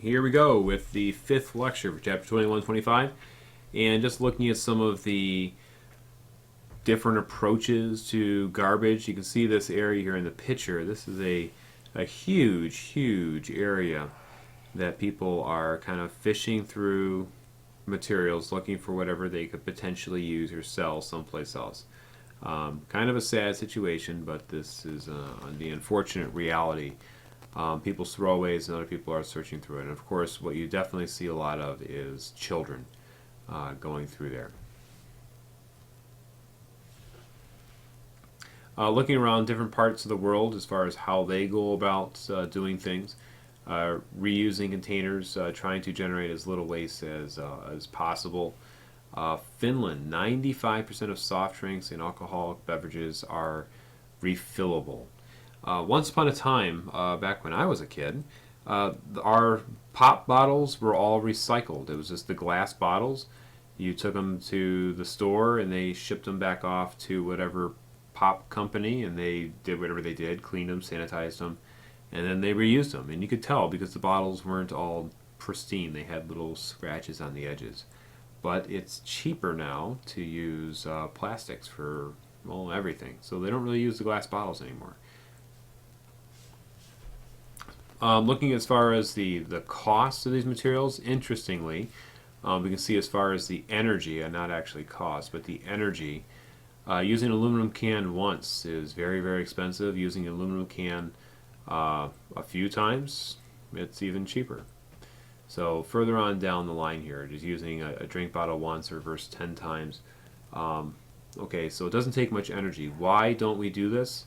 here we go with the fifth lecture for chapter 2125, and just looking at some of the different approaches to garbage. You can see this area here in the picture. This is a huge area that people are kind of fishing through materials, looking for whatever they could potentially use or sell someplace else. Kind of a sad situation, but this is the unfortunate reality. People's throwaways and other people are searching through it. And of course, what you definitely see a lot of is children going through there. Looking around different parts of the world as far as how they go about doing things. Reusing containers, trying to generate as little waste as possible. Finland, 95% of soft drinks and alcoholic beverages are refillable. Once upon a time, back when I was a kid, our pop bottles were all recycled. It was just the glass bottles. You took them to the store and they shipped them back off to whatever pop company, and they did whatever they did, cleaned them, sanitized them, and then they reused them. And you could tell because the bottles weren't all pristine. They had little scratches on the edges. But it's cheaper now to use plastics for, well, everything. So they don't really use the glass bottles anymore. Looking as far as the cost of these materials, interestingly, we can see as far as the energy, and not actually cost, but the energy, using an aluminum can once is very expensive. Using an aluminum can a few times, it's even cheaper. So further on down the line here, just using a drink bottle once or reverse 10 times. Okay, so it doesn't take much energy. Why don't we do this?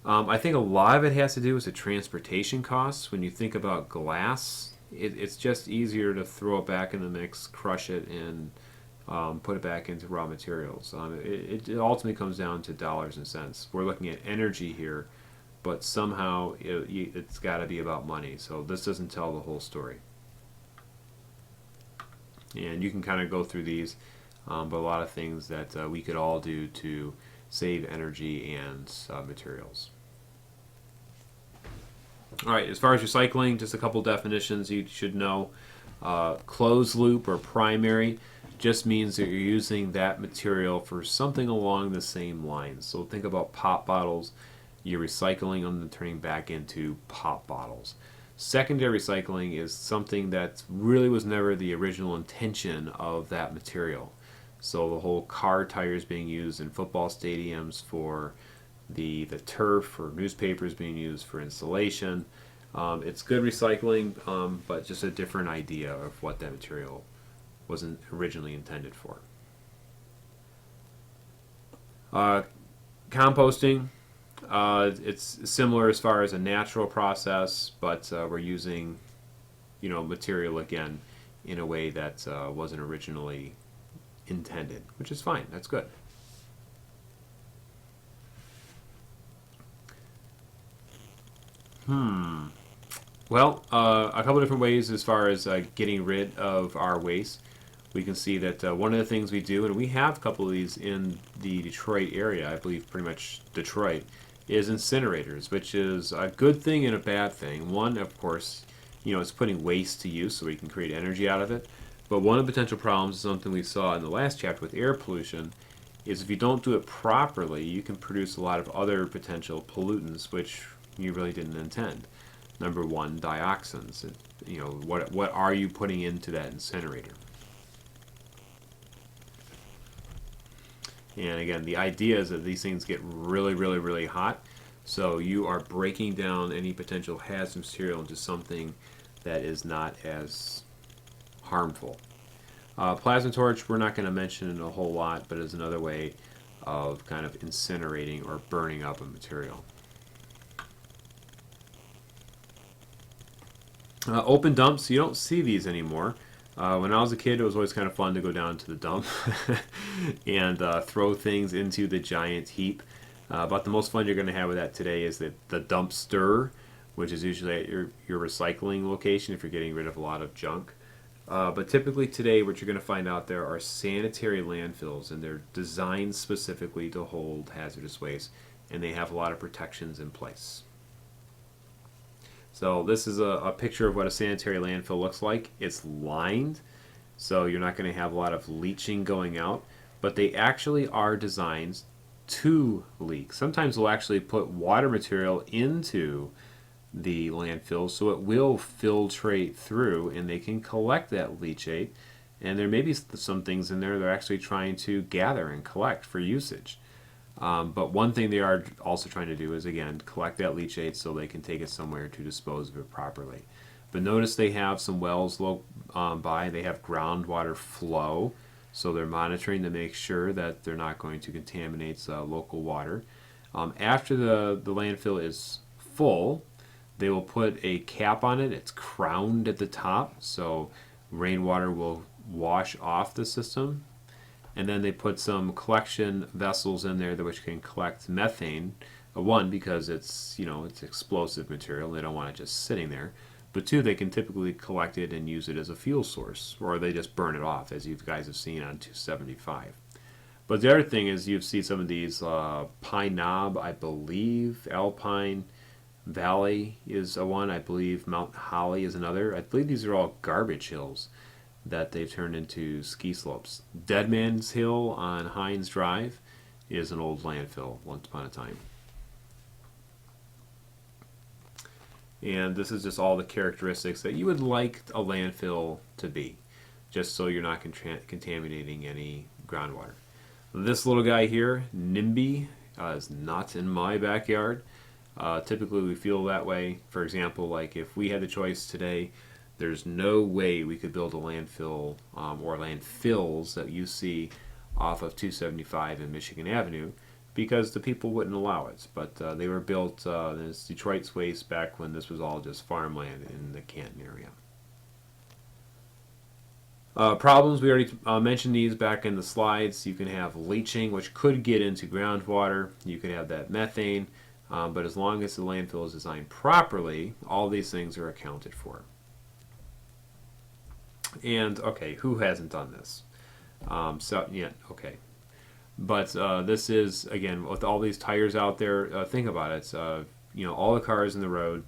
I think a lot of it has to do with the transportation costs. When you think about glass, it's just easier to throw it back in the mix, crush it, and put it back into raw materials. It ultimately comes down to dollars and cents. We're looking at energy here, but somehow it's got to be about money. So this doesn't tell the whole story. And you can kind of go through these, but a lot of things that we could all do to save energy and materials. All right, as far as recycling, just a couple definitions you should know. Closed loop or primary just means that you're using that material for something along the same lines. So think about pop bottles. You're recycling them and turning back into pop bottles. Secondary recycling is something that really was never the original intention of that material. So the whole car tires being used in football stadiums for the turf, or newspapers being used for insulation. It's good recycling, but just a different idea of what that material wasn't originally intended for. Composting, it's similar as far as a natural process, but we're using, material again in a way that wasn't originally intended, which is fine. That's good. Well, a couple different ways as far as getting rid of our waste. We can see that one of the things we do, and we have a couple of these in the Detroit area, I believe pretty much Detroit, is incinerators, which is a good thing and a bad thing. One, of course, it's putting waste to use so we can create energy out of it. But one of the potential problems is something we saw in the last chapter with air pollution, is if you don't do it properly, you can produce a lot of other potential pollutants which you really didn't intend. Number one, dioxins. What are you putting into that incinerator? And again, the idea is that these things get really hot, so you are breaking down any potential hazardous material into something that is not as harmful. Plasma torch, we're not going to mention a whole lot, but is another way of kind of incinerating or burning up a material. Open dumps, you don't see these anymore. When I was a kid, it was always kind of fun to go down to the dump and throw things into the giant heap. But the most fun you're going to have with that today is the dumpster, which is usually at your recycling location if you're getting rid of a lot of junk. But typically today, what you're going to find out there are sanitary landfills, and they're designed specifically to hold hazardous waste, and they have a lot of protections in place. So this is a picture of what a sanitary landfill looks like. It's lined, so you're not going to have a lot of leaching going out, but they actually are designed to leak. Sometimes they'll actually put water material into the landfill so it will filtrate through and they can collect that leachate. And there may be some things in there they're actually trying to gather and collect for usage. But one thing they are also trying to do is, again, collect that leachate so they can take it somewhere to dispose of it properly. But notice they have some wells by. They have groundwater flow, so they're monitoring to make sure that they're not going to contaminate local water. After the landfill is full, they will put a cap on it. It's crowned at the top, so rainwater will wash off the system. And then they put some collection vessels in there which can collect methane. One, because it's explosive material. They don't want it just sitting there. But two, they can typically collect it and use it as a fuel source, or they just burn it off, as you guys have seen on 275. But the other thing is you've seen some of these Pine Knob, I believe, Alpine Valley is one. I believe Mount Holly is another. I believe these are all garbage hills that they've turned into ski slopes. Dead Man's Hill on Hines Drive is an old landfill once upon a time. And this is just all the characteristics that you would like a landfill to be, just so you're not contaminating any groundwater. This little guy here, NIMBY, is not in my backyard. Typically we feel that way. For example, like if we had the choice today, there's no way we could build a landfill or landfills that you see off of 275 and Michigan Avenue because the people wouldn't allow it. But they were built in Detroit's waste back when this was all just farmland in the Canton area. Problems, we already mentioned these back in the slides. You can have leaching, which could get into groundwater. You could have that methane. But as long as the landfill is designed properly, all these things are accounted for. And, okay, who hasn't done this? Okay. But this is, again, with all these tires out there, think about it. All the cars in the road,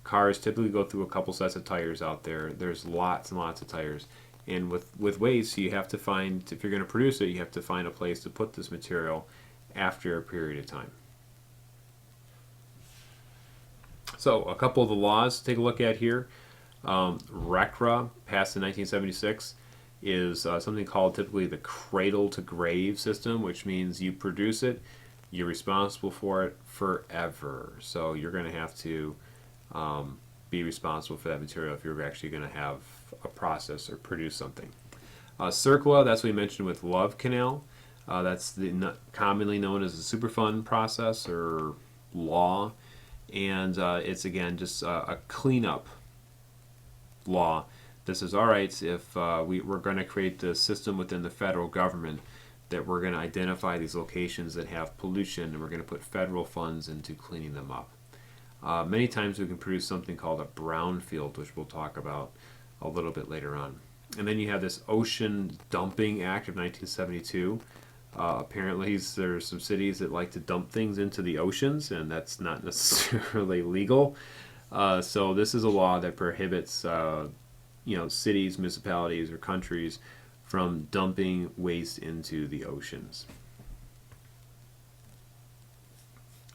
cars typically go through a couple sets of tires out there. There's lots and lots of tires. And with waste, you have to find, if you're going to produce it, you have to find a place to put this material after a period of time. So a couple of the laws to take a look at here. RCRA, passed in 1976, is something called typically the cradle to grave system, which means you produce it, you're responsible for it forever. So you're going to have to be responsible for that material if you're actually going to have a process or produce something. CERCLA, that's what we mentioned with Love Canal. That's commonly known as the Superfund process or law. And it's, again, just a cleanup law. This is all right if we're going to create the system within the federal government that we're going to identify these locations that have pollution and we're going to put federal funds into cleaning them up. Many times we can produce something called a brownfield, which we'll talk about a little bit later on. And then you have this Ocean Dumping Act of 1972. Apparently there's some cities that like to dump things into the oceans, and that's not necessarily legal. So this is a law that prohibits cities, municipalities, or countries from dumping waste into the oceans.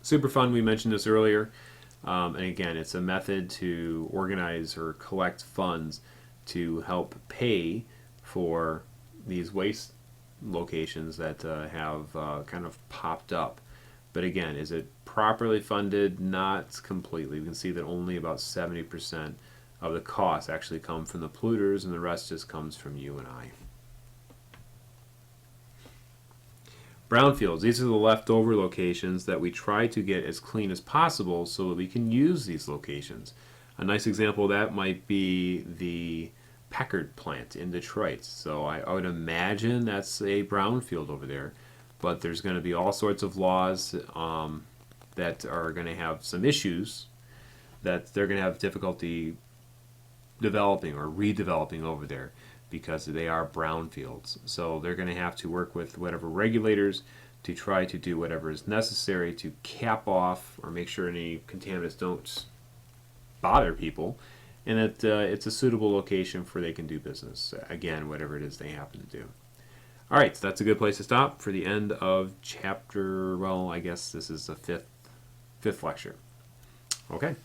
Superfund, we mentioned this earlier. And again, it's a method to organize or collect funds to help pay for these waste locations that have kind of popped up. But again, is it properly funded? Not completely. We can see that only about 70% of the costs actually come from the polluters, and the rest just comes from you and I. Brownfields, these are the leftover locations that we try to get as clean as possible so that we can use these locations. A nice example of that might be the Packard plant in Detroit. So I would imagine that's a brownfield over there, but there's going to be all sorts of laws that are going to have some issues that they're going to have difficulty developing or redeveloping over there because they are brownfields. So they're going to have to work with whatever regulators to try to do whatever is necessary to cap off or make sure any contaminants don't bother people, and that it's a suitable location for they can do business. Again, whatever it is they happen to do. All right, so that's a good place to stop for the end of chapter. Well, I guess this is the fifth lecture. Okay.